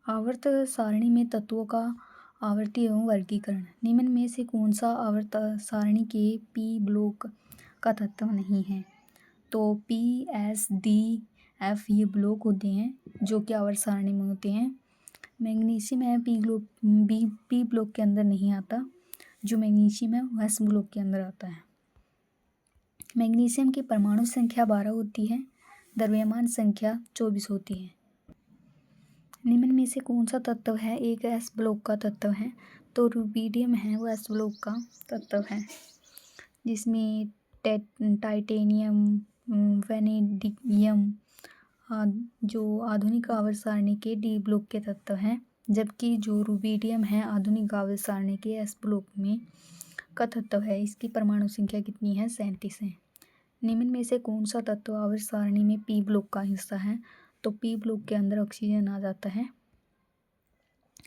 आवर्त सारणी में तत्वों का आवर्ती एवं वर्गीकरण। निम्न में से कौन सा आवर्त सारणी के पी ब्लॉक का तत्व नहीं है? तो पी, एस, डी, एफ ये ब्लॉक होते हैं जो कि आवर्त सारणी में होते हैं। मैग्नीशियम है पी ब्लॉक के अंदर नहीं आता। जो मैग्नीशियम है वह एस ब्लॉक के अंदर आता है। मैग्नीशियम की परमाणु संख्या 12 होती है, द्रव्यमान संख्या 24 होती है। निम्न में से कौन सा तत्व है एक एस ब्लॉक का तत्व है? तो रुबिडियम है वो एस ब्लॉक का तत्व है, जिसमें टाइटेनियम, वेनेडियम जो आधुनिक आवर्त सारणी के डी ब्लॉक के तत्व हैं, जबकि जो रुबिडियम है आधुनिक आवर्त सारणी के एस ब्लॉक में का तत्व है। इसकी परमाणु संख्या कितनी है? 37 है। निम्न में से कौन सा तत्व आवर्त सारणी में पी ब्लॉक का हिस्सा है? तो पी ब्लॉक के अंदर ऑक्सीजन आ जाता है।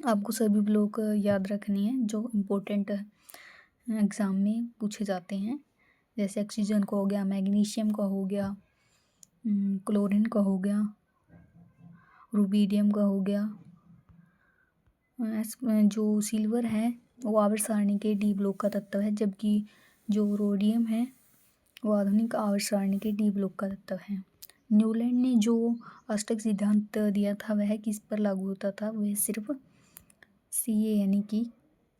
आपको सभी ब्लॉक याद रखने हैं जो इम्पोर्टेंट एग्ज़ाम में पूछे जाते हैं, जैसे ऑक्सीजन का हो गया, मैग्नीशियम का हो गया, क्लोरीन का हो गया, रुबिडियम का हो गया। जो सिल्वर है वो आवर्त सारणी के डी ब्लॉक का तत्व है, जबकि जो रोडियम है वो आधुनिक आवर्त सारणी के डी ब्लॉक का तत्व है। न्यूलैंड ने जो अष्टक सिद्धांत दिया था वह किस पर लागू होता था? वह सिर्फ Ca यानी कि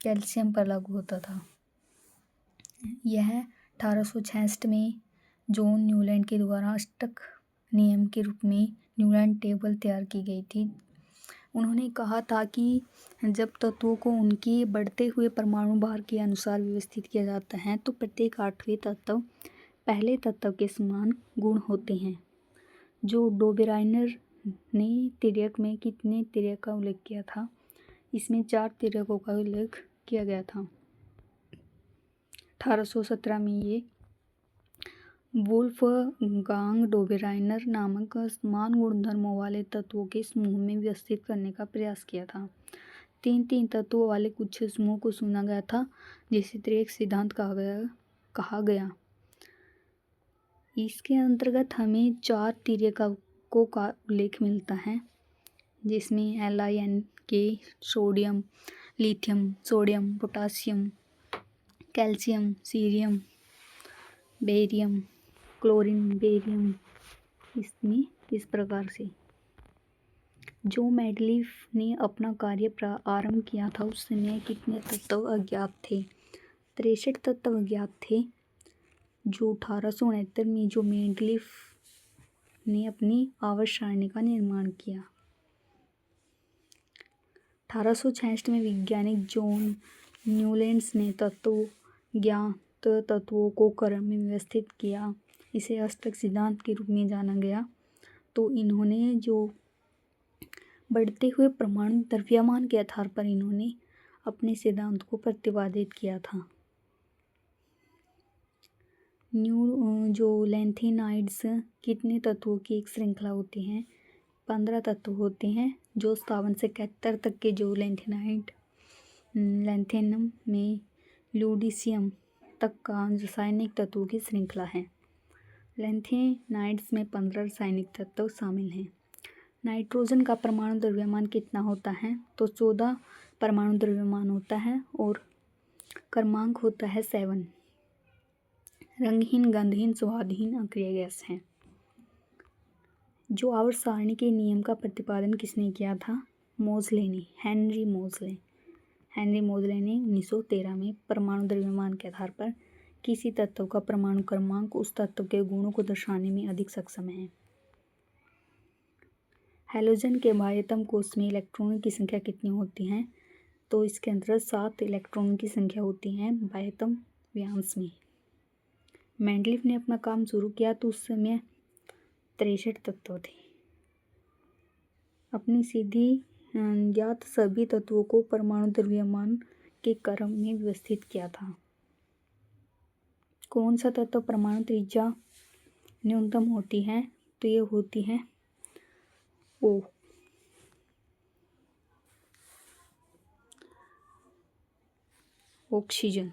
कैल्शियम पर लागू होता था। यह 1866 में जॉन न्यूलैंड के द्वारा अष्टक नियम के रूप में न्यूलैंड टेबल तैयार की गई थी। उन्होंने कहा था कि जब तत्वों को उनके बढ़ते हुए परमाणु भार के अनुसार व्यवस्थित किया जाता है तो प्रत्येक आठवें तत्व पहले तत्व के समान गुण होते हैं। जो डोबेराइनर ने तिर्यक में कितने तिर्यक का उल्लेख किया था? इसमें 4 तिर्यकों का उल्लेख किया गया था। 1817 में ये वुल्फगांग डोबेराइनर नामक समान गुणधर्मों वाले तत्वों के समूह में व्यवस्थित करने का प्रयास किया था। 3 तत्वों वाले कुछ समूह को चुना गया था जिसे त्रिक सिद्धांत कहा गया। इसके अंतर्गत हमें 4 तिर्यकों का उल्लेख मिलता है, जिसमें LiN sodium, lithium, sodium, potassium, calcium, cerium, barium, chlorine, barium, इसमें इस प्रकार से। जो मेंडलीफ ने अपना कार्य आरंभ किया था उस समय कितने तत्व अज्ञात थे? 63 तत्व अज्ञात थे। जो 1869 में जो मेंडलीफ ने अपनी आवर्त सारणी का निर्माण किया। 1866 में वैज्ञानिक जॉन न्यूलैंड ने ज्ञात तत्वों को क्रम में व्यवस्थित किया। इसे अष्टक सिद्धांत के रूप में जाना गया। तो इन्होंने जो बढ़ते हुए परमाणु द्रव्यमान के आधार पर इन्होंने अपने सिद्धांत को प्रतिपादित किया था। जो लैंथेनाइड्स कितने तत्वों की एक श्रृंखला होती है? 15 तत्व होते हैं। जो 57 से 71 तक के जो लैंथेनम में ल्यूडिशियम तक का रासायनिक तत्वों की श्रृंखला है। लैंथेनाइड्स में 15 रासायनिक तत्व शामिल हैं। नाइट्रोजन का परमाणु द्रव्यमान कितना होता है? तो 14 परमाणु द्रव्यमान होता है और क्रमांक होता है 7। रंगहीन, गंधहीन, स्वादहीन अक्रिय गैस है। जो आवर्त सारणी के नियम का प्रतिपादन किसने किया था? मोज़ले ने, हेनरी मोज़ले ने 1913 में परमाणु द्रव्यमान के आधार पर किसी तत्व का परमाणु क्रमांक उस तत्व के गुणों को दर्शाने में अधिक सक्षम है। हैलोजन के बाह्यतम कोश में इलेक्ट्रॉनों की संख्या कितनी होती है? तो इसके अंतर्गत 7 इलेक्ट्रॉनों की संख्या होती है बाह्यतम व्यांश में। मेंडलीफ ने अपना काम शुरू किया तो उस समय 63 तत्व थे। अपनी सीधी ज्ञात सभी तत्वों को परमाणु द्रव्यमान के क्रम में व्यवस्थित किया था। कौन सा तत्व परमाणु त्रिज्या न्यूनतम होती है? तो ये होती है O। ऑक्सीजन।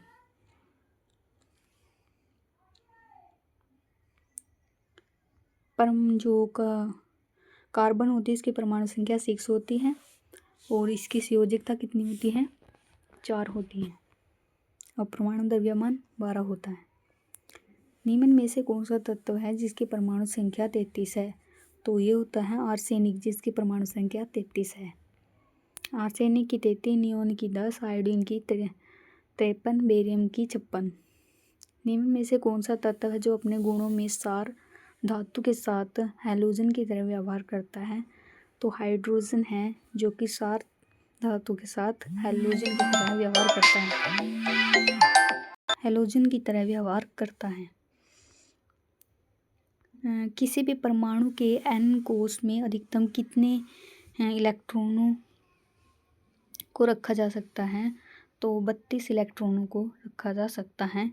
जो कार्बन होती है इसकी परमाणु संख्या 6 होती है और इसकी संयोजकता कितनी होती है? 4 होती है। और परमाणु द्रव्यमान 12 होता है। निम्न में से कौन सा तत्व है जिसकी परमाणु संख्या 33 है? तो ये होता है आर्सेनिक, जिसकी परमाणु संख्या 33 है। आर्सेनिक की 33, नियोन की 10, आयोडीन की 53, बेरियम की 56। निम्न में से कौन सा तत्व है जो अपने गुणों में सार धातु के साथ हैलोजन की तरह व्यवहार करता है? तो हाइड्रोजन है, जो कि सार धातु के साथ हैलोजन की तरह व्यवहार करता है। हैलोजन की तरह व्यवहार करता है। किसी भी परमाणु के n कोष में अधिकतम कितने इलेक्ट्रॉनों को रखा जा सकता है? तो 32 इलेक्ट्रॉनों को रखा जा सकता है।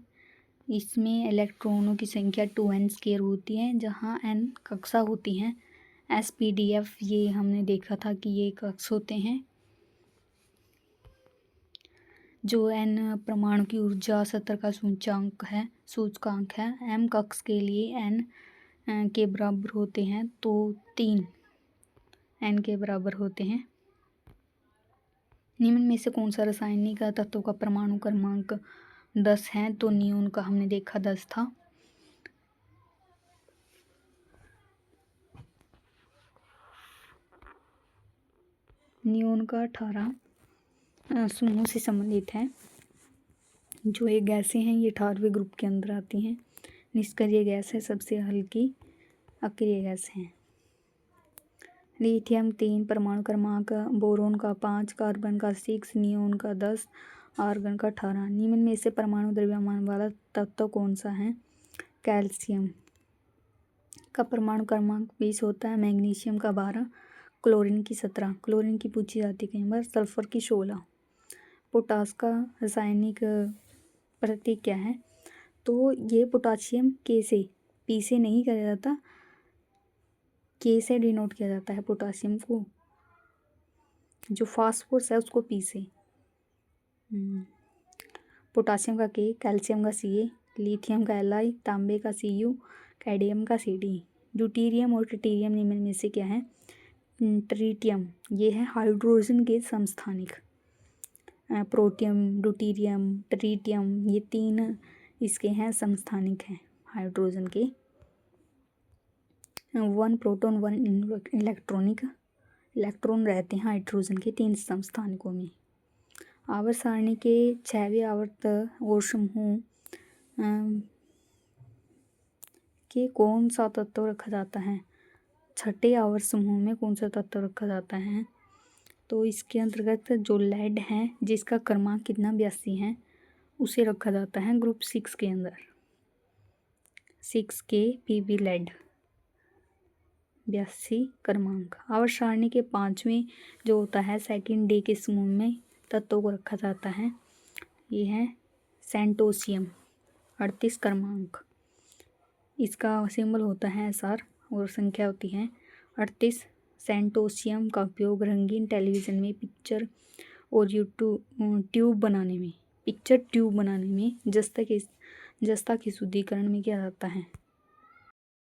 इसमें इलेक्ट्रॉनों की संख्या 2n² होती है, जहाँ n कक्षा होती हैं। SPDF ये हमने देखा था कि ये कक्ष होते हैं। जो n परमाणु की ऊर्जा स्तर का सूचकांक है। m कक्ष के लिए n के बराबर होते हैं, तो 3 n के बराबर होते हैं। निम्न में से कौन सा रासायनिक तत्व का परमाणु क्रमांक 10 है? तो नियोन का हमने देखा 10 था। नियोन का 18 समूह से संबंधित है। जो एक गैसें हैं ये 18वें ग्रुप के अंदर आती हैं। निष्क्रिय गैस है, सबसे हल्की अक्रिय गैस है। लिथियम 3, परमाणु क्रमांक बोरोन का 5, कार्बन का 6, नियोन का 10, आर्गन का 18। निम्न में से परमाणु द्रव्यमान वाला तत्व कौन सा है? कैल्शियम का परमाणु क्रमांक 20 होता है, मैग्नीशियम का 12, क्लोरीन की 17। क्लोरीन की पूछी जाती है कई बार। सल्फर की 16। पोटास का रासायनिक प्रतीक क्या है? तो ये पोटाशियम के से पी से नहीं किया जाता, के से डिनोट किया जाता है पोटाशियम को। जो फास्फोरस है उसको पी से। पोटाशियम का के, कैल्शियम का Ca, लिथियम का Li, तांबे का Cu, कैडमियम का Cd। ड्यूटेरियम और ट्रिटियम निम्न में से क्या है? ट्रिटियम ये है हाइड्रोजन के समस्थानिक। प्रोटियम, ड्यूटेरियम, ट्रिटियम ये 3 इसके हैं समस्थानिक हैं हाइड्रोजन के। 1 प्रोटॉन 1 इलेक्ट्रॉन रहते हैं हाइड्रोजन के 3 समस्थानिकों में। आवर्त सारणी के 6वें आवर्त और समूह के कौन सा तत्व रखा जाता है? 6ठे आवर्त समूह में कौन सा तत्व रखा जाता है? तो इसके अंतर्गत जो लेड है, जिसका क्रमांक कितना 82 है, उसे रखा जाता है ग्रुप 6 के अंदर। 6K Pb लेड 82 क्रमांक। आवर्त सारणी के 5वें जो होता है सेकंड डे के समूह में तत्वों को रखा जाता है। ये है सेंटोसियम 38 क्रमांक। इसका सिंबल होता है SR और संख्या होती है 38। सेंटोसियम का उपयोग रंगीन टेलीविज़न में पिक्चर और ट्यूब बनाने में जस्ता के शुद्धिकरण में किया जाता है।